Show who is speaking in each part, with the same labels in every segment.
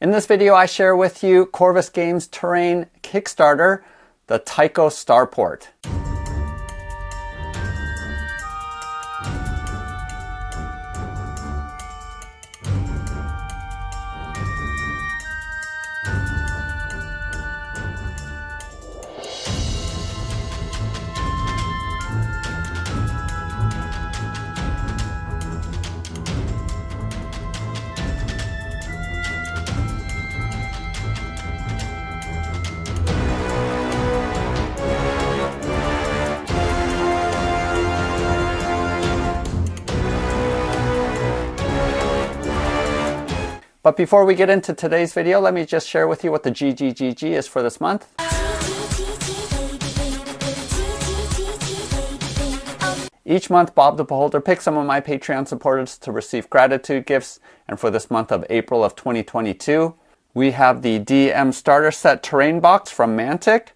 Speaker 1: In this video, I share with you Corvus Games Terrain Kickstarter, the Tycho Starport. But before we get into today's video, let me just share with you what the GGGG is for this month. Each month, Bob the Beholder picks some of my Patreon supporters to receive gratitude gifts. And for this month of April of 2022, we have the DM Starter Set Terrain Box from Mantic,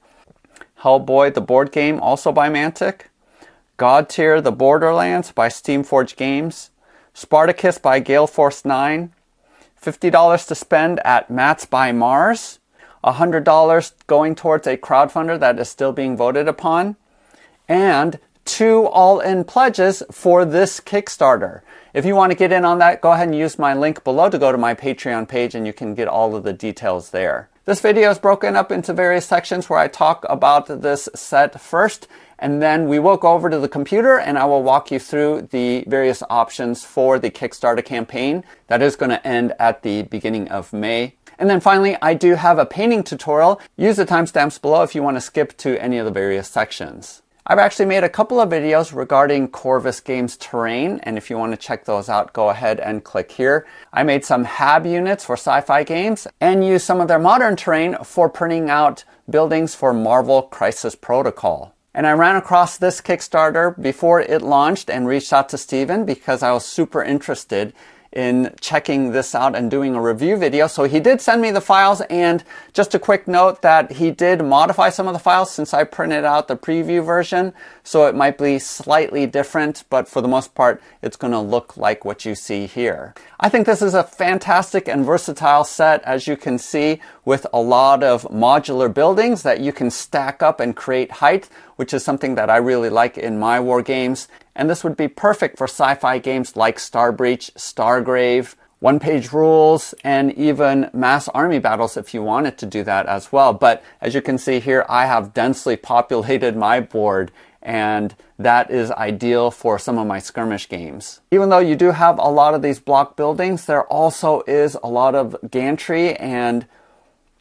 Speaker 1: Hellboy the board game also by Mantic, God Tier the Borderlands by Steamforged Games, Spartacus by Gale Force 9, $50 to spend at Mats by Mars, $100 going towards a crowdfunder that is still being voted upon, and 2 all-in pledges for this Kickstarter. If you want to get in on that, go ahead and use my link below to go to my Patreon page and you can get all of the details there. This video is broken up into various sections where I talk about this set first, and then we will go over to the computer and I will walk you through the various options for the Kickstarter campaign that is going to end at the beginning of May. And then finally, I do have a painting tutorial. Use the timestamps below if you want to skip to any of the various sections. I've actually made a couple of videos regarding Corvus Games Terrain, and if you want to check those out, go ahead and click here. I made some HAB units for Sci Fi games and used some of their modern terrain for printing out buildings for Marvel Crisis Protocol. And I ran across this Kickstarter before it launched and reached out to Steven because I was super interested in checking this out and doing a review video. So he did send me the files, and just a quick note that he did modify some of the files since I printed out the preview version. So it might be slightly different, but for the most part, it's going to look like what you see here. I think this is a fantastic and versatile set, as you can see, with a lot of modular buildings that you can stack up and create height, which is something that I really like in my war games. And this would be perfect for sci-fi games like Star Breach, Stargrave, one-page rules, and even mass army battles if you wanted to do that as well. But as you can see here, I have densely populated my board, and that is ideal for some of my skirmish games. Even though you do have a lot of these block buildings, there also is a lot of gantry and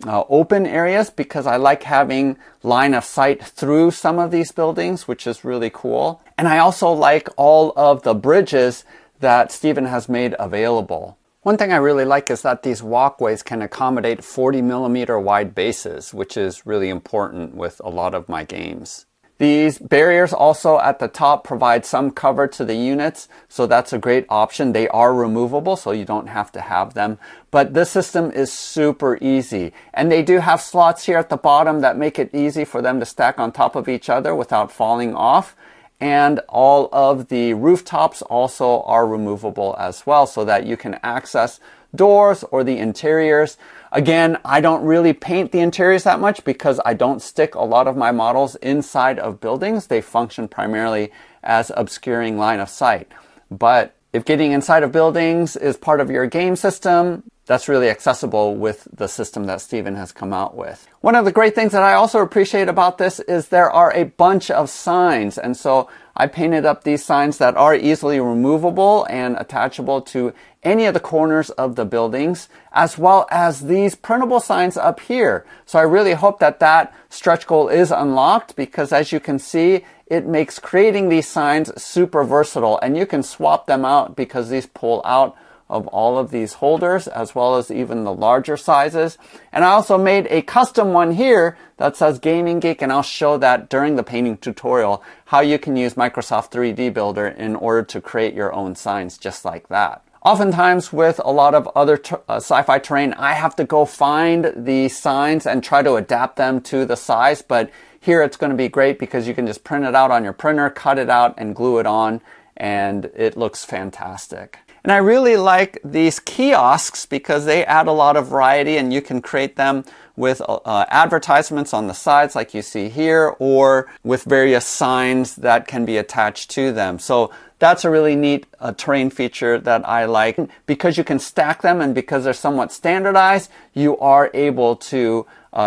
Speaker 1: open areas because I like having line of sight through some of these buildings, which is really cool. And I also like all of the bridges that Steven has made available. One thing I really like is that these walkways can accommodate 40mm wide bases, which is really important with a lot of my games. These barriers also at the top provide some cover to the units, so that's a great option. They are removable, so you don't have to have them. But this system is super easy. And they do have slots here at the bottom that make it easy for them to stack on top of each other without falling off. And all of the rooftops also are removable as well, so that you can access doors or the interiors. Again, I don't really paint the interiors that much because I don't stick a lot of my models inside of buildings. They function primarily as obscuring line of sight. But if getting inside of buildings is part of your game system, that's really accessible with the system that Steven has come out with. One of the great things that I also appreciate about this is there are a bunch of signs. And so I painted up these signs that are easily removable and attachable to any of the corners of the buildings, as well as these printable signs up here. So I really hope that that stretch goal is unlocked because, as you can see, it makes creating these signs super versatile, and you can swap them out because these pull out of all of these holders, as well as even the larger sizes. And I also made a custom one here that says Gaming Geek, and I'll show that during the painting tutorial, how you can use Microsoft 3D Builder in order to create your own signs just like that. Oftentimes with a lot of other sci-fi terrain, I have to go find the signs and try to adapt them to the size, but here it's going to be great because you can just print it out on your printer, cut it out, and glue it on, and it looks fantastic. And I really like these kiosks because they add a lot of variety, and you can create them with advertisements on the sides like you see here, or with various signs that can be attached to them. So that's a really neat terrain feature that I like. Because you can stack them and because they're somewhat standardized, you are able to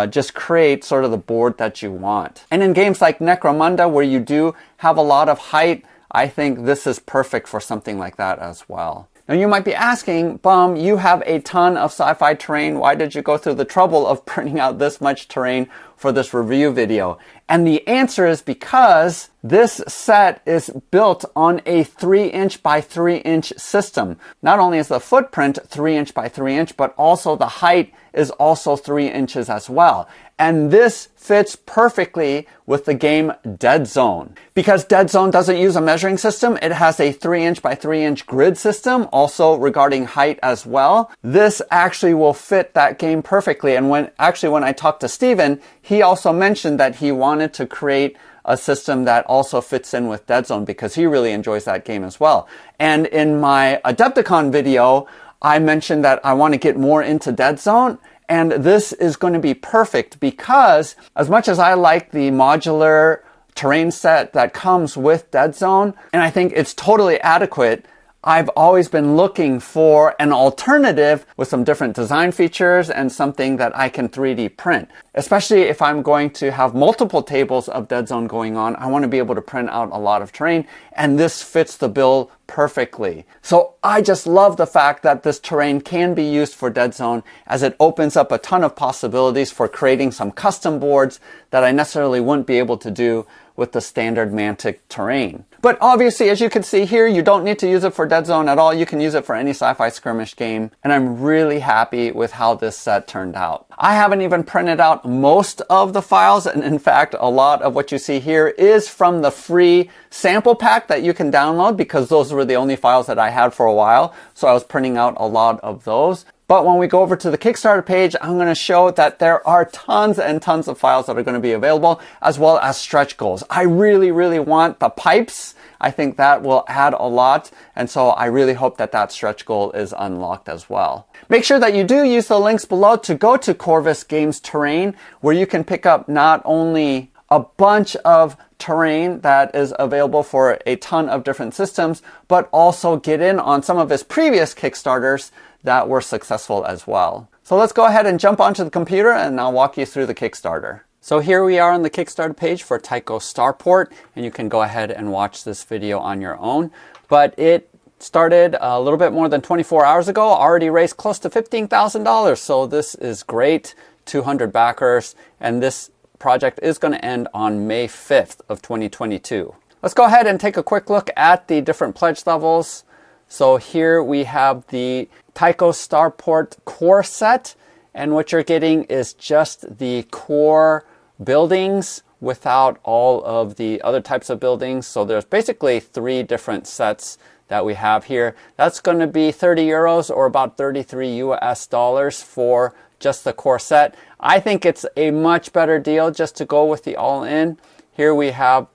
Speaker 1: just create sort of the board that you want. And in games like Necromunda, where you do have a lot of height, I think this is perfect for something like that as well. Now you might be asking, Bum, you have a ton of sci-fi terrain. Why did you go through the trouble of printing out this much terrain for this review video? And the answer is because this set is built on a 3" by 3" system. Not only is the footprint 3" by 3", but also the height is also 3 inches as well. And this fits perfectly with the game Deadzone. Because Deadzone doesn't use a measuring system, it has a 3" by 3" grid system, also regarding height as well. This actually will fit that game perfectly. And when I talked to Steven, he also mentioned that he wanted to create a system that also fits in with Deadzone because he really enjoys that game as well. And in my Adepticon video, I mentioned that I want to get more into Deadzone, and this is going to be perfect because as much as I like the modular terrain set that comes with Deadzone, and I think it's totally adequate, I've always been looking for an alternative with some different design features and something that I can 3D print. Especially if I'm going to have multiple tables of Deadzone going on, I want to be able to print out a lot of terrain, and this fits the bill perfectly. So I just love the fact that this terrain can be used for Deadzone, as it opens up a ton of possibilities for creating some custom boards that I necessarily wouldn't be able to do with the standard Mantic terrain. But obviously, as you can see here, you don't need to use it for Deadzone at all. You can use it for any sci-fi skirmish game, and I'm really happy with how this set turned out. I haven't even printed out most of the files, and in fact, a lot of what you see here is from the free sample pack that you can download, because those were the only files that I had for a while, so I was printing out a lot of those. But when we go over to the Kickstarter page, I'm going to show that there are tons and tons of files that are going to be available, as well as stretch goals. I really, really want the pipes. I think that will add a lot, and so I really hope that that stretch goal is unlocked as well. Make sure that you do use the links below to go to Corvus Games Terrain, where you can pick up not only a bunch of terrain that is available for a ton of different systems, but also get in on some of his previous Kickstarters that were successful as well. So let's go ahead and jump onto the computer and I'll walk you through the Kickstarter. So here we are on the Kickstarter page for Tycho Starport, and you can go ahead and watch this video on your own. But it started a little bit more than 24 hours ago, already raised close to $15,000. So this is great, 200 backers, and this project is going to end on May 5th of 2022. Let's go ahead and take a quick look at the different pledge levels. So here we have the Tycho Starport core set, and what you're getting is just the core buildings without all of the other types of buildings. So there's basically 3 different sets that we have here. That's going to be 30 euros or about 33 US dollars for just the core set. I think it's a much better deal just to go with the all-in. Here we have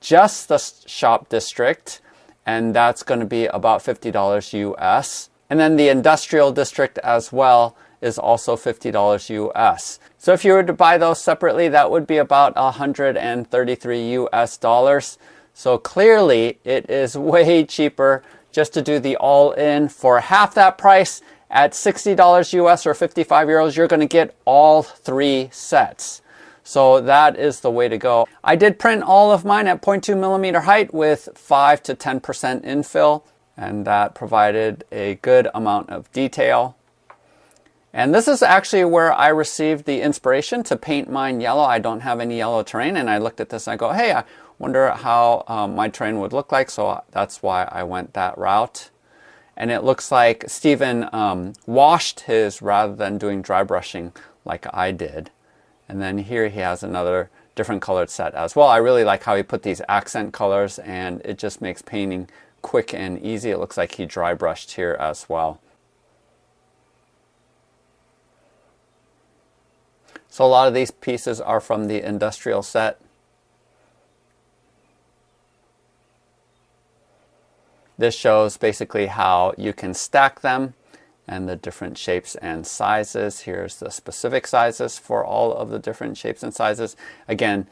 Speaker 1: just the shop district, and that's going to be about $50 US. And then the industrial district as well is also $50 US. So if you were to buy those separately, that would be about 133 US dollars. So clearly it is way cheaper just to do the all-in for half that price. At $60 US or 55 euros, you're going to get all 3 sets. So that is the way to go. I did print all of mine at 0.2 millimeter height with 5 to 10% infill, and that provided a good amount of detail. And this is actually where I received the inspiration to paint mine yellow. I don't have any yellow terrain, and I looked at this and I go, hey, I wonder how my terrain would look like, so that's why I went that route. And it looks like Steven washed his rather than doing dry brushing like I did. And then here he has another different colored set as well. I really like how he put these accent colors, and it just makes painting quick and easy. It looks like he dry brushed here as well. So a lot of these pieces are from the industrial set. This shows basically how you can stack them and the different shapes and sizes. Here's the specific sizes for all of the different shapes and sizes. Again,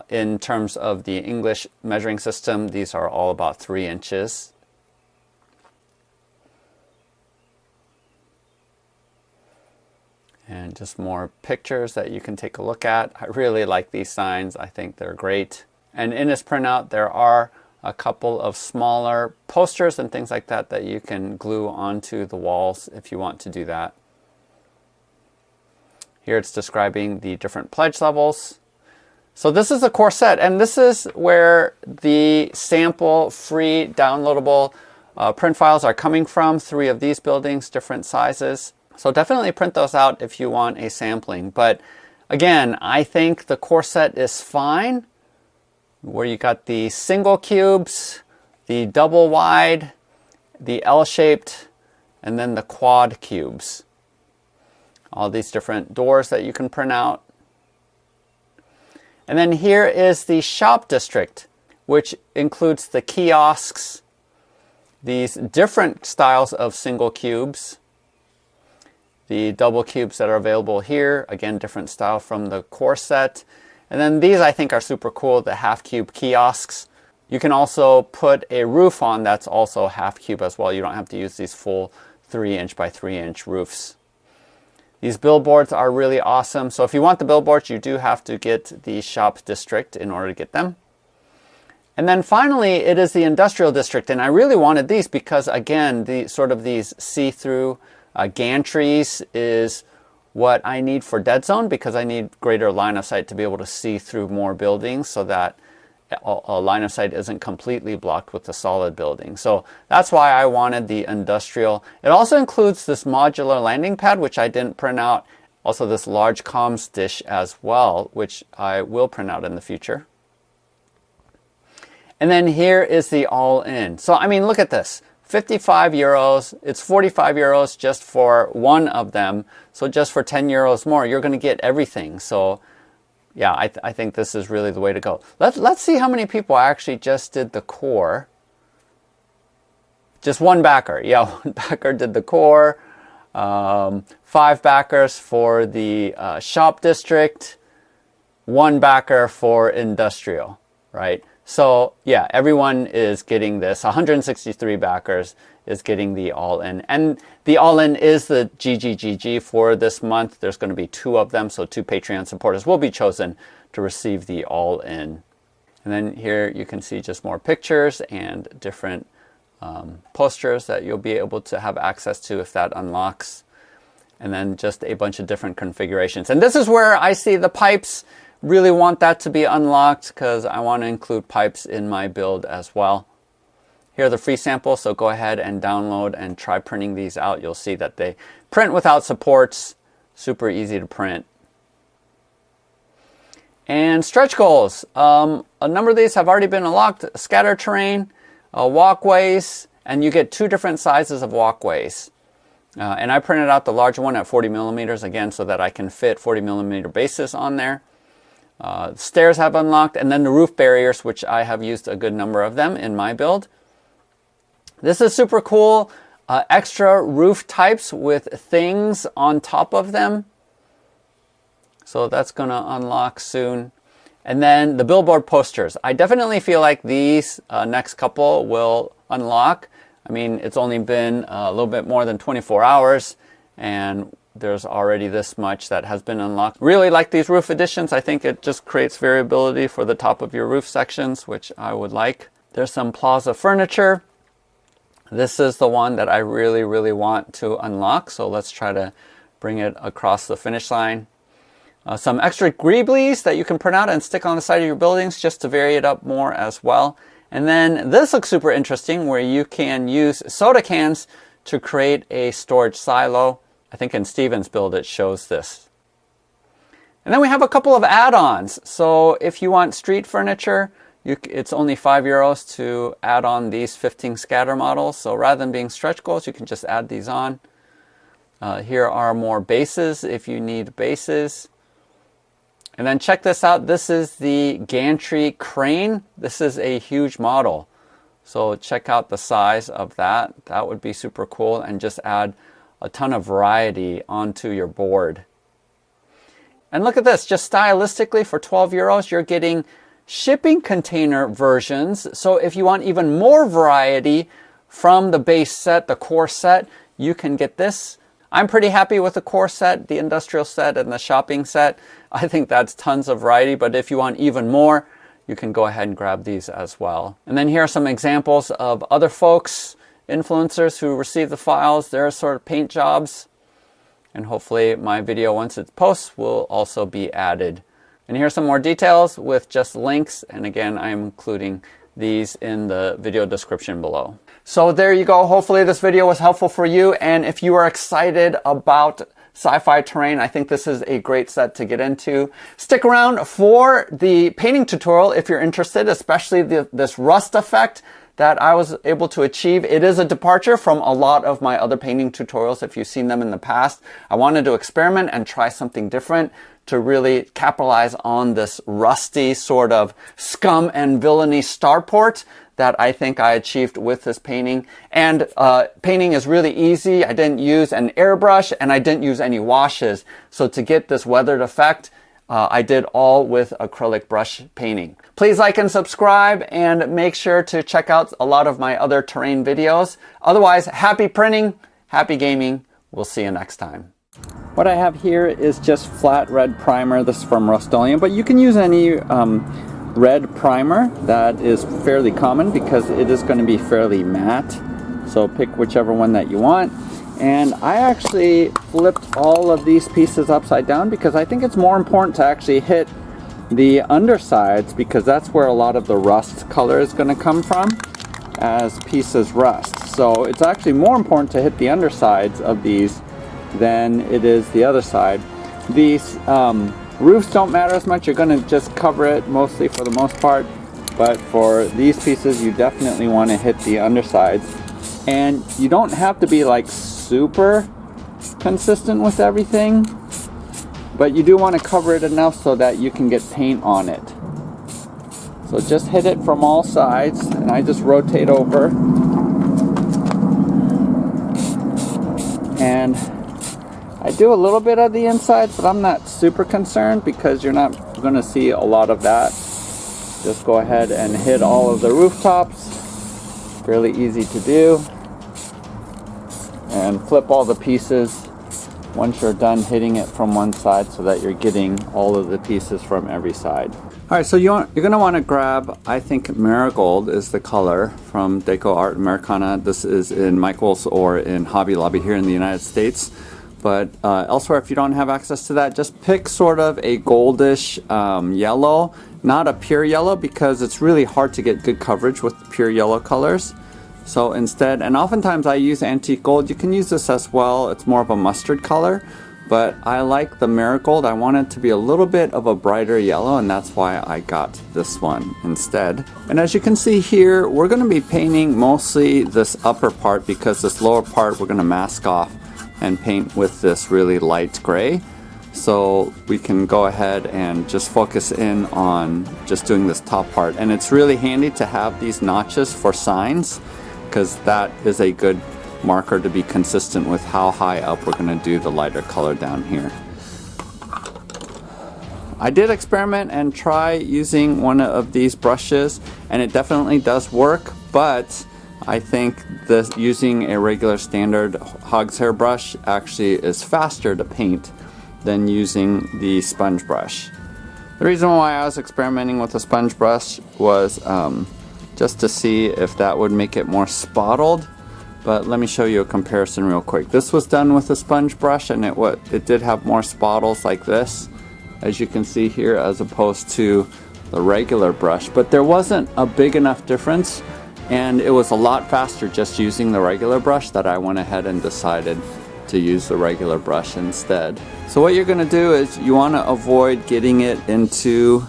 Speaker 1: in terms of the English measuring system, these are all about 3 inches. And just more pictures that you can take a look at. I really like these signs. I think they're great. And in this printout, there are a couple of smaller posters and things like that that you can glue onto the walls if you want to do that. Here it's describing the different pledge levels. So this is the core set, and this is where the sample free downloadable print files are coming from. 3 of these buildings, different sizes. So definitely print those out if you want a sampling. But again, I think the core set is fine, where you got the single cubes, the double wide, the L-shaped, and then the quad cubes. All these different doors that you can print out. And then here is the shop district, which includes the kiosks, these different styles of single cubes, the double cubes that are available here, again, different style from the core set. And then these I think are super cool, the half cube kiosks. You can also put a roof on that's also half cube as well. You don't have to use these full 3-inch by 3-inch roofs. These billboards are really awesome. So if you want the billboards, you do have to get the shop district in order to get them. And then finally, it is the industrial district. And I really wanted these because, again, the sort of these see-through gantries is what I need for Deadzone, because I need greater line of sight to be able to see through more buildings so that a line of sight isn't completely blocked with the solid building. So that's why I wanted the industrial. It also includes this modular landing pad, which I didn't print out. Also this large comms dish as well, which I will print out in the future. And then here is the all-in. So I mean, look at this. 55 euros, it's 45 euros just for one of them. So just for 10 euros more, you're going to get everything. So yeah, I think this is really the way to go. Let's see how many people actually just did the core. Just one backer. Yeah, one backer did the core. 5 backers for the shop district. 1 backer for industrial, right? So yeah, everyone is getting this. 163 backers is getting the all-in. And the all-in is the GGGG for this month. There's going to be 2 of them, so 2 Patreon supporters will be chosen to receive the all-in. And then here you can see just more pictures and different posters that you'll be able to have access to if that unlocks. And then just a bunch of different configurations. And this is where I see the pipes. Really want that to be unlocked because I want to include pipes in my build as well. Here are the free samples, so go ahead and download and try printing these out. You'll see that they print without supports. Super easy to print. And stretch goals. A number of these have already been unlocked. Scatter terrain, walkways, and you get 2 different sizes of walkways. And I printed out the larger one at 40 millimeters again so that I can fit 40 millimeter bases on there. Stairs have unlocked, and then the roof barriers, which I have used a good number of them in my build. This is super cool. Extra roof types with things on top of them. So that's going to unlock soon. And then the billboard posters. I definitely feel like these next couple will unlock. I mean, it's only been a little bit more than 24 hours, and there's already this much that has been unlocked. Really like these roof additions. I think it just creates variability for the top of your roof sections, which I would like. There's some plaza furniture. This is the one that I really, really want to unlock. So let's try to bring it across the finish line. Some extra greeblies that you can print out and stick on the side of your buildings just to vary it up more as well. And then this looks super interesting, where you can use soda cans to create a storage silo. I think in Steven's build it shows this. And then we have a couple of add-ons. So if you want street furniture, it's only 5 euros to add on these 15 scatter models. So rather than being stretch goals, you can just add these on. Here are more bases if you need bases. And then check this out. This is the gantry crane. This is a huge model. So check out the size of that. That would be super cool, and just add a ton of variety onto your board. And look at this, just stylistically for 12 euros, you're getting shipping container versions. So if you want even more variety from the base set, the core set, you can get this. I'm pretty happy with the core set, the industrial set, and the shopping set. I think that's tons of variety, but if you want even more, you can go ahead and grab these as well. And then here are some examples of other folks, influencers who receive the files, their sort of paint jobs. And hopefully my video, once it posts, will also be added. And here's some more details with just links. And again, I'm including these in the video description below. So there you go. Hopefully this video was helpful for you. And if you are excited about Sci-Fi terrain, I think this is a great set to get into. Stick around for the painting tutorial if you're interested, especially this rust effect that I was able to achieve. It is a departure from a lot of my other painting tutorials if you've seen them in the past. I wanted to experiment and try something different to really capitalize on this rusty sort of scum and villainy starport that I think I achieved with this painting. And painting is really easy. I didn't use an airbrush and I didn't use any washes. So to get this weathered effect, I did all with acrylic brush painting. Please like and subscribe, and make sure to check out a lot of my other terrain videos. Otherwise, happy printing, happy gaming. We'll see you next time. What I have here is just flat red primer. This is from Rust-Oleum, but you can use any red primer that is fairly common because it is going to be fairly matte. So pick whichever one that you want. And I actually flipped all of these pieces upside down because I think it's more important to actually hit the undersides, because that's where a lot of the rust color is going to come from as pieces rust. So it's actually more important to hit the undersides of these than it is the other side. These roofs don't matter as much. You're going to just cover it mostly for the most part. But for these pieces, you definitely want to hit the undersides. And you don't have to be like super consistent with everything, but you do want to cover it enough so that you can get paint on it. So just hit it from all sides, and I just rotate over. And I do a little bit of the insides, but I'm not super concerned because you're not going to see a lot of that. Just go ahead and hit all of the rooftops. Fairly easy to do. And flip all the pieces once you're done hitting it from one side so that you're getting all of the pieces from every side. Alright, so you're going to want to grab, I think Marigold is the color from Deco Art Americana. This is in Michael's or in Hobby Lobby here in the United States. But elsewhere, if you don't have access to that, just pick sort of a goldish yellow, not a pure yellow, because it's really hard to get good coverage with pure yellow colors. So instead, and oftentimes I use antique gold. You can use this as well. It's more of a mustard color, but I like the Marigold. I want it to be a little bit of a brighter yellow, and that's why I got this one instead. And as you can see here, we're going to be painting mostly this upper part, because this lower part we're going to mask off and paint with this really light gray. So we can go ahead and just focus in on just doing this top part. And it's really handy to have these notches for signs, because that is a good marker to be consistent with how high up we're going to do the lighter color down here. I did experiment and try using one of these brushes, and it definitely does work, but I think that using a regular standard hog's hair brush actually is faster to paint than using the sponge brush. The reason why I was experimenting with a sponge brush was just to see if that would make it more spotted. But let me show you a comparison real quick. This was done with a sponge brush, and it did have more spottles like this, as you can see here, as opposed to the regular brush. But there wasn't a big enough difference, and it was a lot faster just using the regular brush that I went ahead and decided to use the regular brush instead. So what you're going to do is you want to avoid getting it into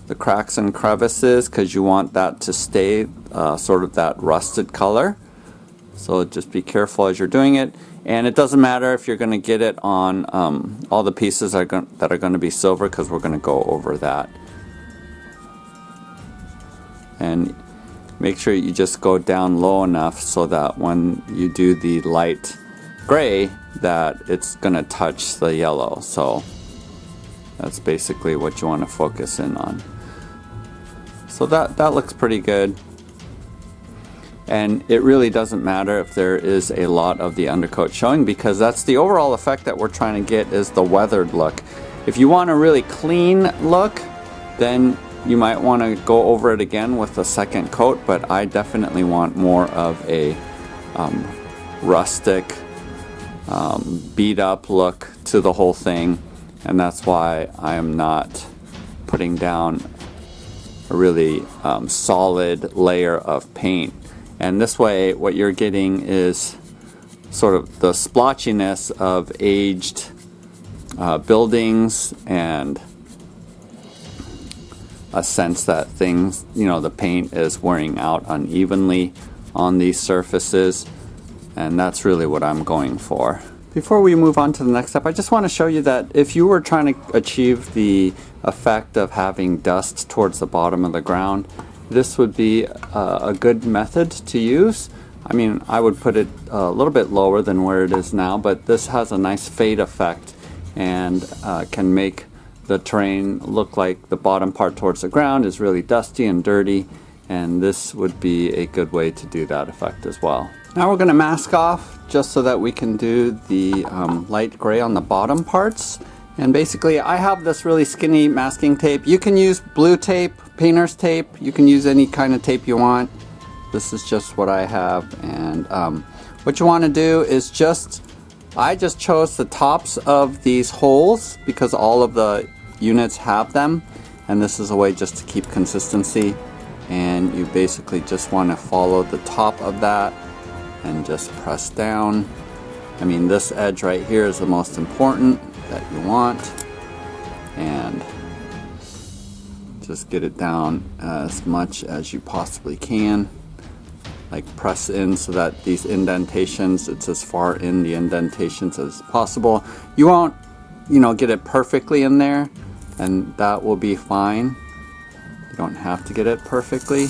Speaker 1: the cracks and crevices, because you want that to stay sort of that rusted color. So just be careful as you're doing it, and it doesn't matter if you're going to get it on all the pieces that are going to be silver, because we're going to go over that. And make sure you just go down low enough so that when you do the light gray, that it's gonna touch the yellow. So that's basically what you want to focus in on. So that looks pretty good. And it really doesn't matter if there is a lot of the undercoat showing, because that's the overall effect that we're trying to get, is the weathered look. If you want a really clean look, then you might want to go over it again with a second coat, but I definitely want more of a rustic, beat up look to the whole thing, and that's why I am not putting down a really solid layer of paint. And this way what you're getting is sort of the splotchiness of aged buildings, and a sense that things, the paint is wearing out unevenly on these surfaces, and that's really what I'm going for. Before we move on to the next step, I just want to show you that if you were trying to achieve the effect of having dust towards the bottom of the ground, this would be a good method to use. I mean, I would put it a little bit lower than where it is now, but this has a nice fade effect and can make the terrain look like the bottom part towards the ground is really dusty and dirty, and this would be a good way to do that effect as well. Now we're going to mask off just so that we can do the light gray on the bottom parts. And basically I have this really skinny masking tape. You can use blue tape, painter's tape, you can use any kind of tape you want. This is just what I have, and what you want to do is I just chose the tops of these holes because all of the units have them, and this is a way just to keep consistency. And you basically just want to follow the top of that and just press down. I mean, this edge right here is the most important that you want, and just get it down as much as you possibly can. Like, press in so that these indentations, it's as far in the indentations as possible. You won't, get it perfectly in there, and that will be fine. You don't have to get it perfectly,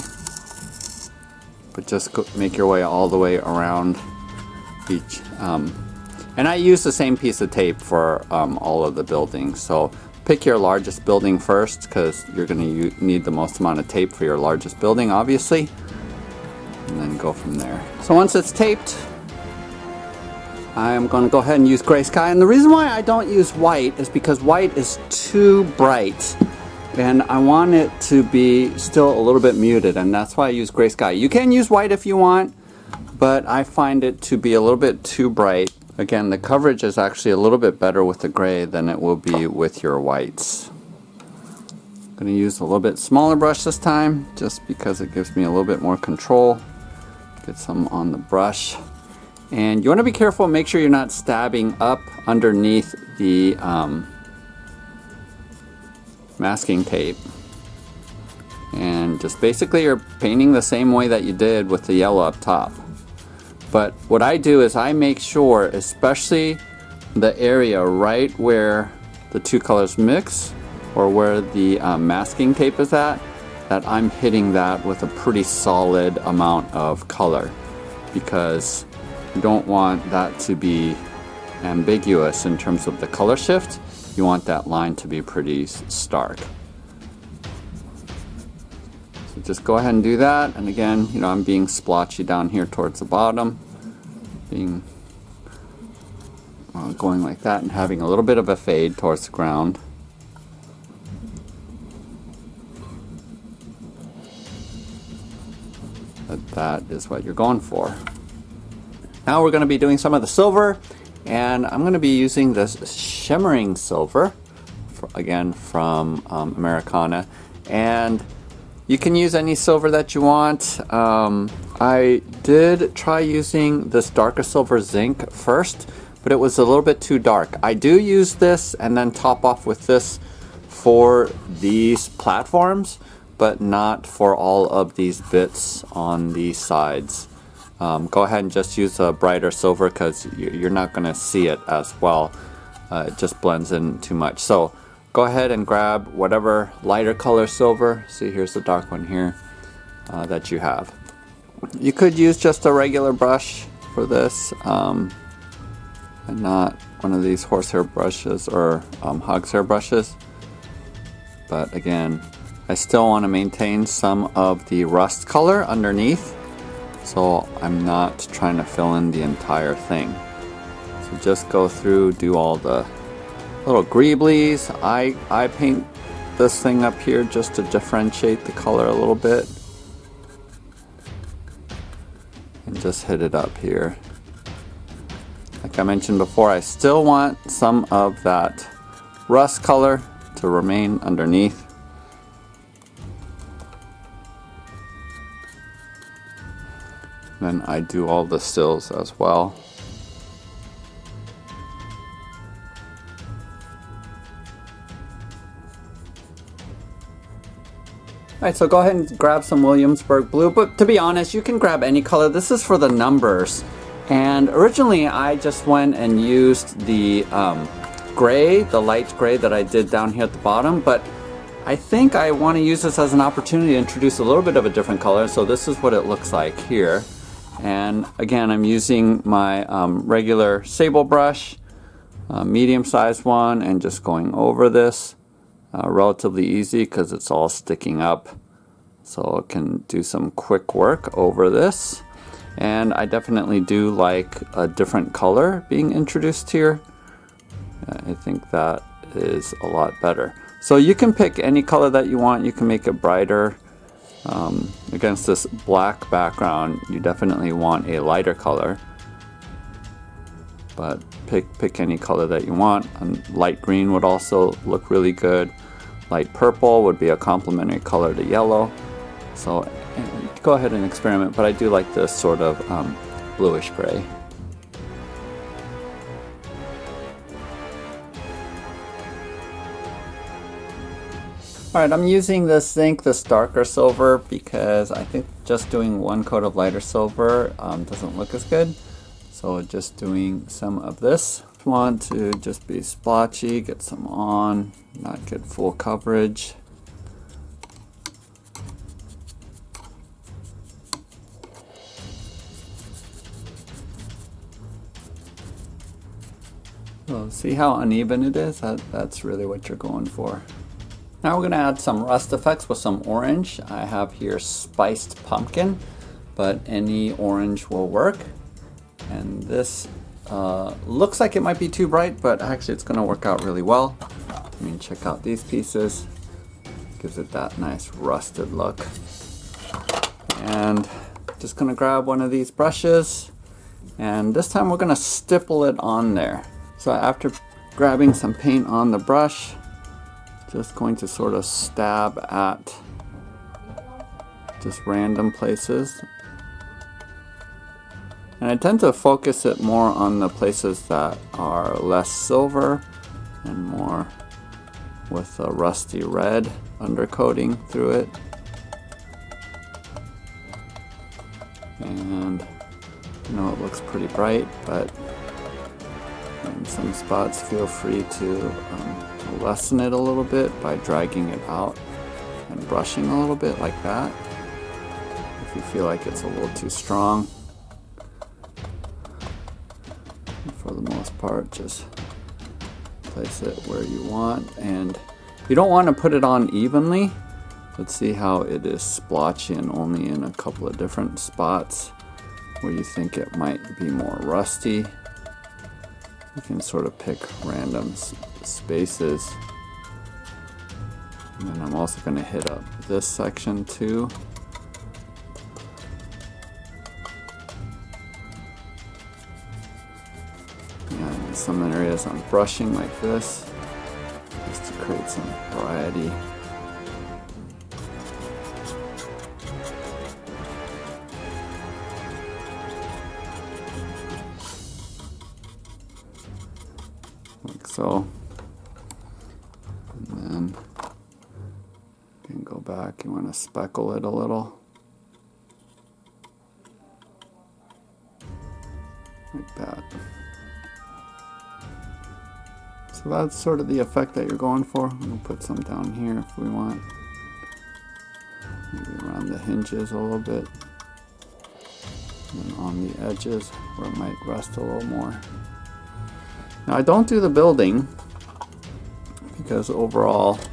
Speaker 1: but just make your way all the way around each. And I use the same piece of tape for all of the buildings. So pick your largest building first, because you're going to need the most amount of tape for your largest building, obviously. And then go from there. So once it's taped, I'm going to go ahead and use gray sky. And the reason why I don't use white is because white is too bright, and I want it to be still a little bit muted, and that's why I use gray sky. You can use white if you want, but I find it to be a little bit too bright. Again, the coverage is actually a little bit better with the gray than it will be with your whites. I'm going to use a little bit smaller brush this time, just because it gives me a little bit more control. Get some on the brush. And you want to be careful, make sure you're not stabbing up underneath the masking tape. And just basically you're painting the same way that you did with the yellow up top. But what I do is I make sure, especially the area right where the two colors mix, or where the masking tape is at, that I'm hitting that with a pretty solid amount of color, because you don't want that to be ambiguous in terms of the color shift. You want that line to be pretty stark. So just go ahead and do that. And again, I'm being splotchy down here towards the bottom, going like that and having a little bit of a fade towards the ground. That is what you're going for. Now we're going to be doing some of the silver, and I'm going to be using this shimmering silver, again from Americana, and you can use any silver that you want. I did try using this darker silver zinc first, but it was a little bit too dark. I do use this and then top off with this for these platforms, but not for all of these bits on these sides. Go ahead and just use a brighter silver, because you're not going to see it as well. It just blends in too much. So go ahead and grab whatever lighter color silver. See, here's the dark one here. that you have. You could use just a regular brush for this, and not one of these horsehair brushes or hogshair brushes. But again, I still want to maintain some of the rust color underneath, so I'm not trying to fill in the entire thing. So just go through, do all the little greeblies. I paint this thing up here just to differentiate the color a little bit. And just hit it up here. Like I mentioned before, I still want some of that rust color to remain underneath. Then I do all the stills as well. Alright, so go ahead and grab some Williamsburg blue, but to be honest, you can grab any color. This is for the numbers. And originally I just went and used the gray, the light gray that I did down here at the bottom, but I think I want to use this as an opportunity to introduce a little bit of a different color. So this is what it looks like here. And again, I'm using my regular sable brush, medium-sized one, and just going over this. Relatively easy because it's all sticking up, so it can do some quick work over this. And I definitely do like a different color being introduced here. I think that is a lot better. So you can pick any color that you want. You can make it brighter. Against this black background, you definitely want a lighter color, but pick any color that you want. Light green would also look really good. Light purple would be a complementary color to yellow. So go ahead and experiment, but I do like this sort of bluish gray. Alright, I'm using this zinc, this darker silver, because I think just doing one coat of lighter silver doesn't look as good. So just doing some of this. Want to just be splotchy, get some on, not get full coverage. So see how uneven it is? That's really what you're going for. Now we're going to add some rust effects with some orange. I have here spiced pumpkin, but any orange will work. And this looks like it might be too bright, but actually it's going to work out really well. I mean, check out these pieces. Gives it that nice rusted look. And just going to grab one of these brushes, and this time we're going to stipple it on there. So after grabbing some paint on the brush, just going to sort of stab at just random places. And I tend to focus it more on the places that are less silver and more with a rusty red undercoating through it. And I know it looks pretty bright, but in some spots feel free to lessen it a little bit by dragging it out and brushing a little bit like that if you feel like it's a little too strong. For the most part, just place it where you want, and you don't want to put it on evenly. Let's see how it is splotchy and only in a couple of different spots where you think it might be more rusty. You can sort of pick random spaces. And then I'm also going to hit up this section too. And in some areas I'm brushing like this, just to create some variety. Like so. And then you can go back, you want to speckle it a little. Like that. So that's sort of the effect that you're going for. I'm going to put some down here if we want. Maybe around the hinges a little bit. And on the edges where it might rust a little more. Now I don't do the building because overall it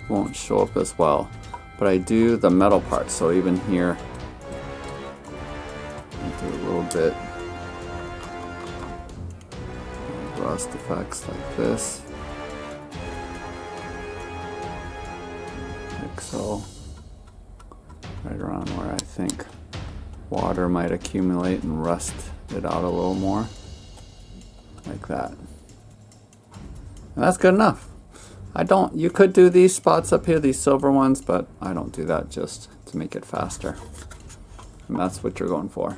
Speaker 1: won't show up as well. But I do the metal part, so even here I do a little bit of rust effects like this. Like so. Right around where I think water might accumulate and rust it out a little more. Like that. And that's good enough. You could do these spots up here, these silver ones, but I don't do that just to make it faster. And that's what you're going for.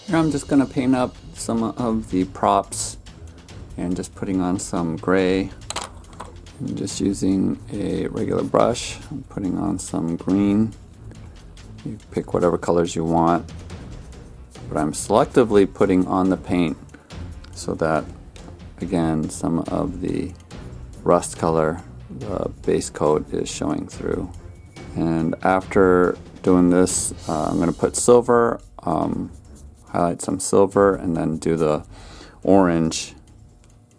Speaker 1: Here I'm just gonna paint up some of the props and just putting on some gray. I'm just using a regular brush. I'm putting on some green. You pick whatever colors you want, but I'm selectively putting on the paint so that, again, some of the rust color, the base coat, is showing through. And after doing this, I'm going to put silver, highlight some silver, and then do the orange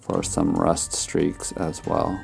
Speaker 1: for some rust streaks as well.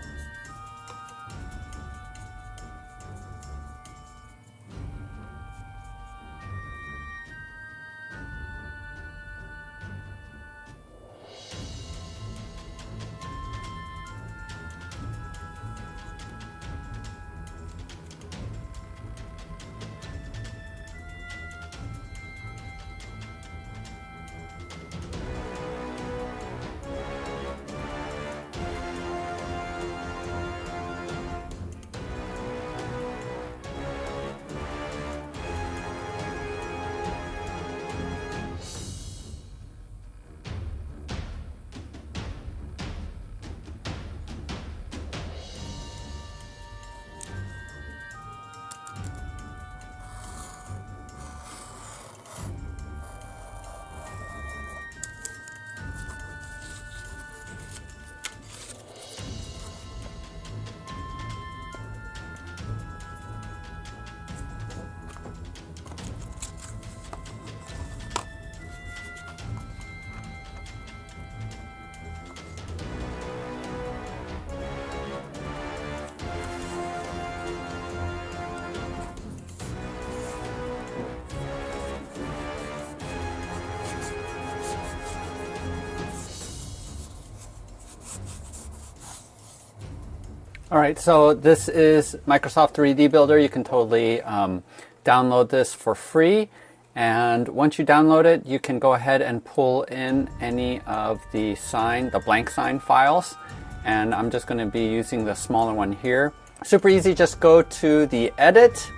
Speaker 1: All right, so this is Microsoft 3D Builder. You can totally download this for free. And once you download it, you can go ahead and pull in any of the blank sign files. And I'm just gonna be using the smaller one here. Super easy, just go to the edit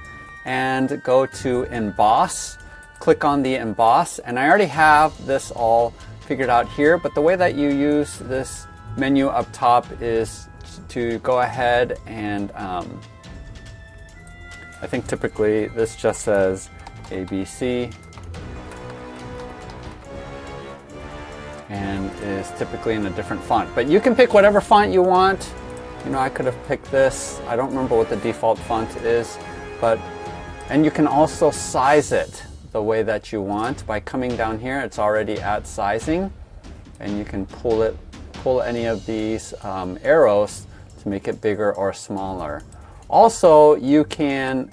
Speaker 1: and go to emboss. Click on the emboss, and I already have this all figured out here, but the way that you use this menu up top is to go ahead and I think typically this just says ABC and is typically in a different font, but you can pick whatever font you want. You know, I could have picked this. I don't remember what the default font is, and you can also size it the way that you want by coming down here. It's already at sizing, and you can pull any of these arrows to make it bigger or smaller. Also, you can,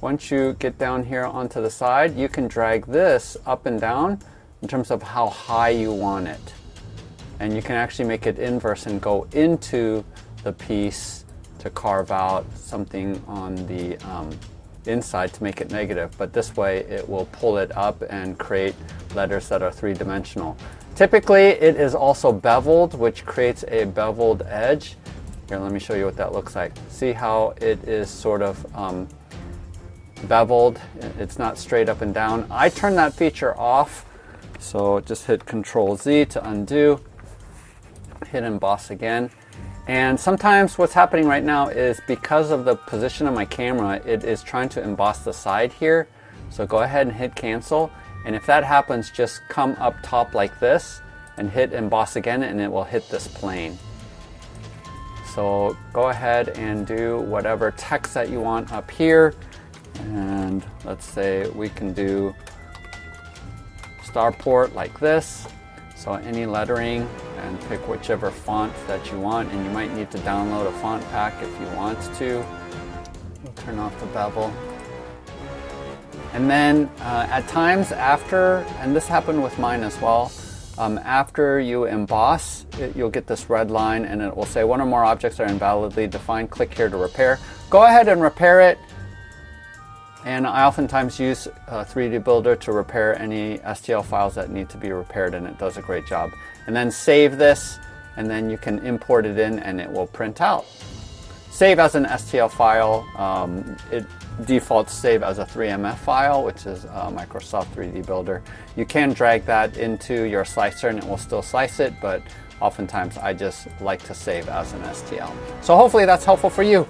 Speaker 1: once you get down here onto the side, you can drag this up and down in terms of how high you want it. And you can actually make it inverse and go into the piece to carve out something on the inside to make it negative. But this way it will pull it up and create letters that are three-dimensional. Typically it is also beveled, which creates a beveled edge. Here, let me show you what that looks like. See how it is sort of beveled? It's not straight up and down. I turn that feature off, so just hit Control-Z to undo. Hit emboss again. And sometimes what's happening right now is because of the position of my camera, it is trying to emboss the side here. So go ahead and hit cancel. And if that happens, just come up top like this and hit emboss again, and it will hit this plane. So go ahead and do whatever text that you want up here. And let's say we can do Starport like this. So any lettering, and pick whichever font that you want. And you might need to download a font pack if you want to. We'll turn off the bevel. And then at times after, and this happened with mine as well, after you emboss, you'll get this red line and it will say one or more objects are invalidly defined. Click here to repair. Go ahead and repair it. And I oftentimes use 3D Builder to repair any STL files that need to be repaired, and it does a great job. And then save this, and then you can import it in and it will print out. Save as an STL file. It defaults save as a 3MF file, which is Microsoft 3D Builder. You can drag that into your slicer and it will still slice it, but oftentimes I just like to save as an STL. So hopefully that's helpful for you.